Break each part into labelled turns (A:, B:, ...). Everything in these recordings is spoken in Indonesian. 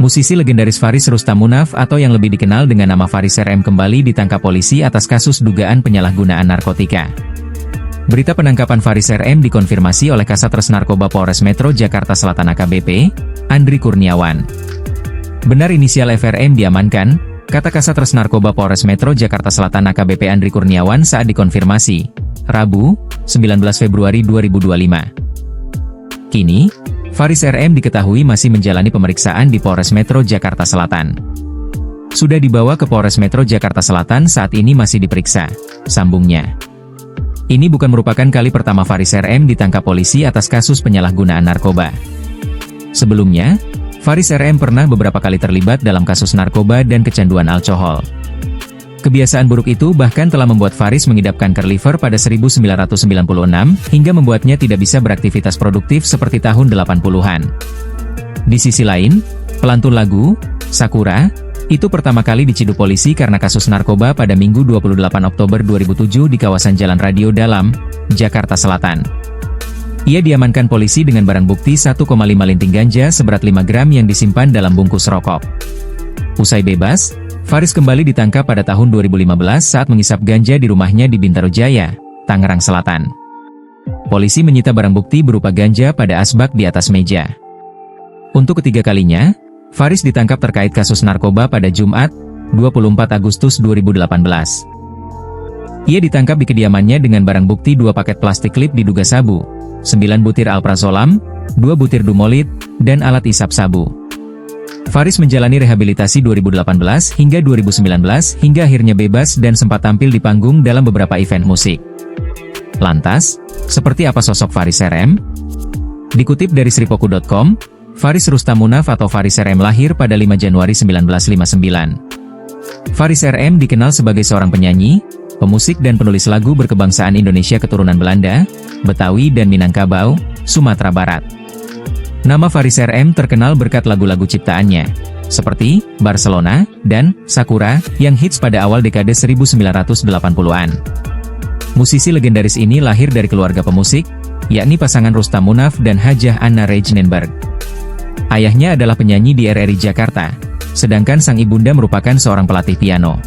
A: Musisi legendaris Faris Rustam Munaf atau yang lebih dikenal dengan nama Faris RM kembali ditangkap polisi atas kasus dugaan penyalahgunaan narkotika. Berita penangkapan Faris RM dikonfirmasi oleh Kasatgas Narkoba Polres Metro Jakarta Selatan AKBP, Andri Kurniawan. Benar inisial FRM diamankan, kata Kasatgas Narkoba Polres Metro Jakarta Selatan AKBP Andri Kurniawan saat dikonfirmasi, Rabu, 19 Februari 2025. Kini, Faris RM diketahui masih menjalani pemeriksaan di Polres Metro Jakarta Selatan. Sudah dibawa ke Polres Metro Jakarta Selatan saat ini masih diperiksa, sambungnya. Ini bukan merupakan kali pertama Faris RM ditangkap polisi atas kasus penyalahgunaan narkoba. Sebelumnya, Faris RM pernah beberapa kali terlibat dalam kasus narkoba dan kecanduan alkohol. Kebiasaan buruk itu bahkan telah membuat Faris mengidap kanker liver pada 1996, hingga membuatnya tidak bisa beraktivitas produktif seperti tahun 80-an. Di sisi lain, pelantun lagu, Sakura, itu pertama kali diciduk polisi karena kasus narkoba pada Minggu 28 Oktober 2007 di kawasan Jalan Radio Dalam, Jakarta Selatan. Ia diamankan polisi dengan barang bukti 1,5 linting ganja seberat 5 gram yang disimpan dalam bungkus rokok. Usai bebas, Faris kembali ditangkap pada tahun 2015 saat mengisap ganja di rumahnya di Bintaro Jaya, Tangerang Selatan. Polisi menyita barang bukti berupa ganja pada asbak di atas meja. Untuk ketiga kalinya, Faris ditangkap terkait kasus narkoba pada Jumat, 24 Agustus 2018. Ia ditangkap di kediamannya dengan barang bukti 2 paket plastik klip diduga sabu, 9 butir alprazolam, 2 butir dumolit, dan alat isap sabu. Faris menjalani rehabilitasi 2018 hingga 2019 hingga akhirnya bebas dan sempat tampil di panggung dalam beberapa event musik. Lantas, seperti apa sosok Faris RM? Dikutip dari sripoku.com, Faris Rustam Munaf atau Faris RM lahir pada 5 Januari 1959. Faris RM dikenal sebagai seorang penyanyi, pemusik dan penulis lagu berkebangsaan Indonesia keturunan Belanda, Betawi dan Minangkabau, Sumatera Barat. Nama Faris RM terkenal berkat lagu-lagu ciptaannya, seperti Barcelona dan Sakura, yang hits pada awal dekade 1980-an. Musisi legendaris ini lahir dari keluarga pemusik, yakni pasangan Rustam Munaf dan Hajah Anna Reijnenberg. Ayahnya adalah penyanyi di RRI Jakarta, sedangkan sang ibunda merupakan seorang pelatih piano.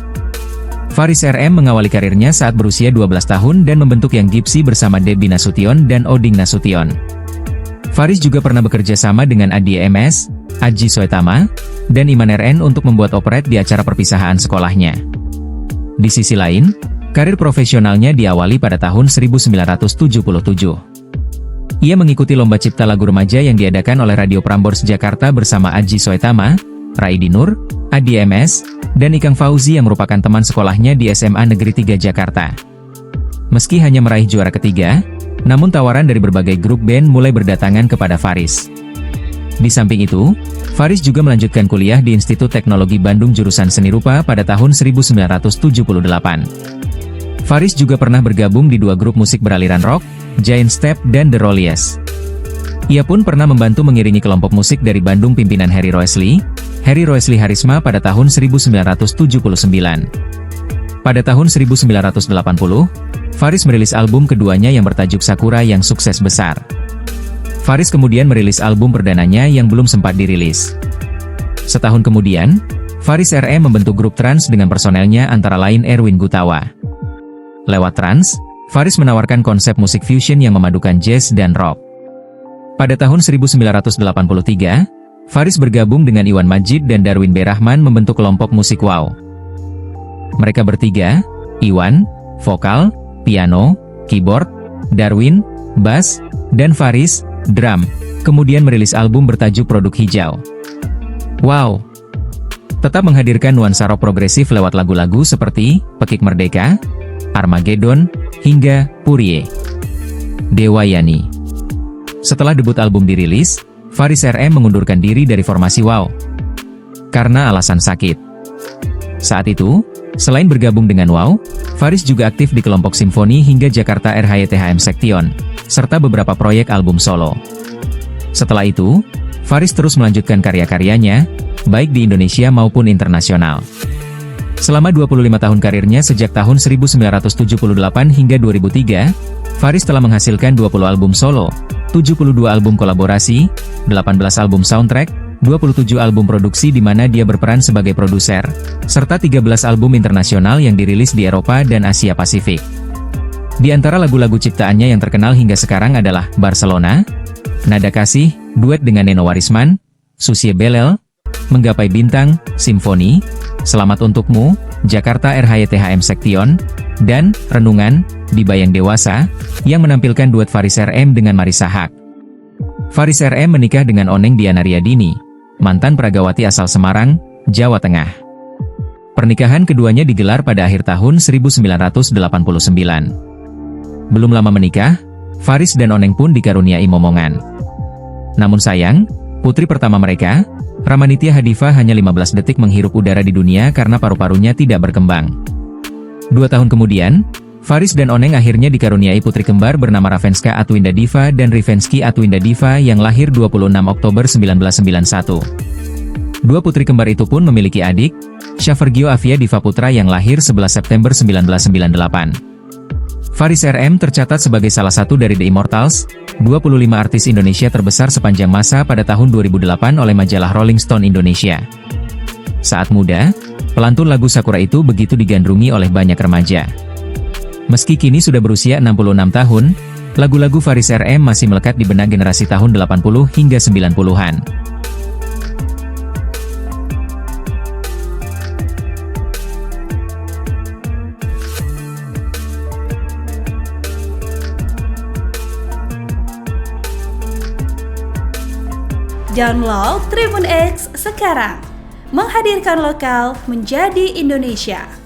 A: Faris RM mengawali karirnya saat berusia 12 tahun dan membentuk Young Gypsy bersama Debbie Nasution dan Oding Nasution. Faris juga pernah bekerja sama dengan Adi MS, Adji Soetama, dan Iman RN untuk membuat operet di acara perpisahan sekolahnya. Di sisi lain, karir profesionalnya diawali pada tahun 1977. Ia mengikuti lomba cipta lagu remaja yang diadakan oleh Radio Prambors Jakarta bersama Adji Soetama, Raidi Nur, Adi MS, dan Ikang Fauzi yang merupakan teman sekolahnya di SMA Negeri 3 Jakarta. Meski hanya meraih juara ketiga, namun tawaran dari berbagai grup band mulai berdatangan kepada Faris. Di samping itu, Faris juga melanjutkan kuliah di Institut Teknologi Bandung jurusan Seni Rupa pada tahun 1978. Faris juga pernah bergabung di 2 grup musik beraliran rock, Giant Step dan The Rollies. Ia pun pernah membantu mengiringi kelompok musik dari Bandung pimpinan Harry Roesli Harisma pada tahun 1979. Pada tahun 1980, Faris merilis album keduanya yang bertajuk Sakura yang sukses besar. Faris kemudian merilis album perdananya yang belum sempat dirilis. Setahun kemudian, Faris RM membentuk grup trans dengan personelnya antara lain Erwin Gutawa. Lewat trans, Faris menawarkan konsep musik fusion yang memadukan jazz dan rock. Pada tahun 1983, Faris bergabung dengan Iwan Majid dan Darwin B. Rahman membentuk kelompok musik Wow. Mereka bertiga, Iwan, vokal, piano, keyboard, Darwin, bass, dan Faris, drum, kemudian merilis album bertajuk Produk Hijau. Wow! Tetap menghadirkan nuansa rock progresif lewat lagu-lagu seperti Pekik Merdeka, Armageddon, hingga Purie. Dewa Yani. Setelah debut album dirilis, Faris RM mengundurkan diri dari formasi Wow karena alasan sakit. Saat itu, selain bergabung dengan Wow, Faris juga aktif di kelompok simfoni hingga Jakarta RHYTHM Section, serta beberapa proyek album solo. Setelah itu, Faris terus melanjutkan karya-karyanya, baik di Indonesia maupun internasional. Selama 25 tahun karirnya sejak tahun 1978 hingga 2003, Faris telah menghasilkan 20 album solo, 72 album kolaborasi, 18 album soundtrack, 27 album produksi di mana dia berperan sebagai produser, serta 13 album internasional yang dirilis di Eropa dan Asia Pasifik. Di antara lagu-lagu ciptaannya yang terkenal hingga sekarang adalah Barcelona, Nada Kasih, duet dengan Neno Warisman, Susie Belel, Menggapai Bintang, Simfoni, Selamat Untukmu, Jakarta RHYTHM Sektion, dan Renungan, di Bayang Dewasa, yang menampilkan duet Faris RM dengan Marissa Haque. Faris RM menikah dengan Oneng Diana Riyadini, mantan peragawati asal Semarang, Jawa Tengah. Pernikahan keduanya digelar pada akhir tahun 1989. Belum lama menikah, Faris dan Oneng pun dikaruniai momongan. Namun sayang, putri pertama mereka, Ramanitya Hadifah hanya 15 detik menghirup udara di dunia karena paru-parunya tidak berkembang. 2 tahun kemudian, Faris dan Oneng akhirnya dikaruniai putri kembar bernama Ravenska Atwinda Diva dan Rivensky Atwinda Diva yang lahir 26 Oktober 1991. Dua putri kembar itu pun memiliki adik, Shavergio Avia Diva Putra yang lahir 11 September 1998. Faris RM tercatat sebagai salah satu dari The Immortals, 25 artis Indonesia terbesar sepanjang masa pada tahun 2008 oleh majalah Rolling Stone Indonesia. Saat muda, pelantun lagu Sakura itu begitu digandrungi oleh banyak remaja. Meski kini sudah berusia 66 tahun, lagu-lagu Faris RM masih melekat di benak generasi tahun 80 hingga 90-an.
B: Download Tribun X sekarang, menghadirkan lokal menjadi Indonesia.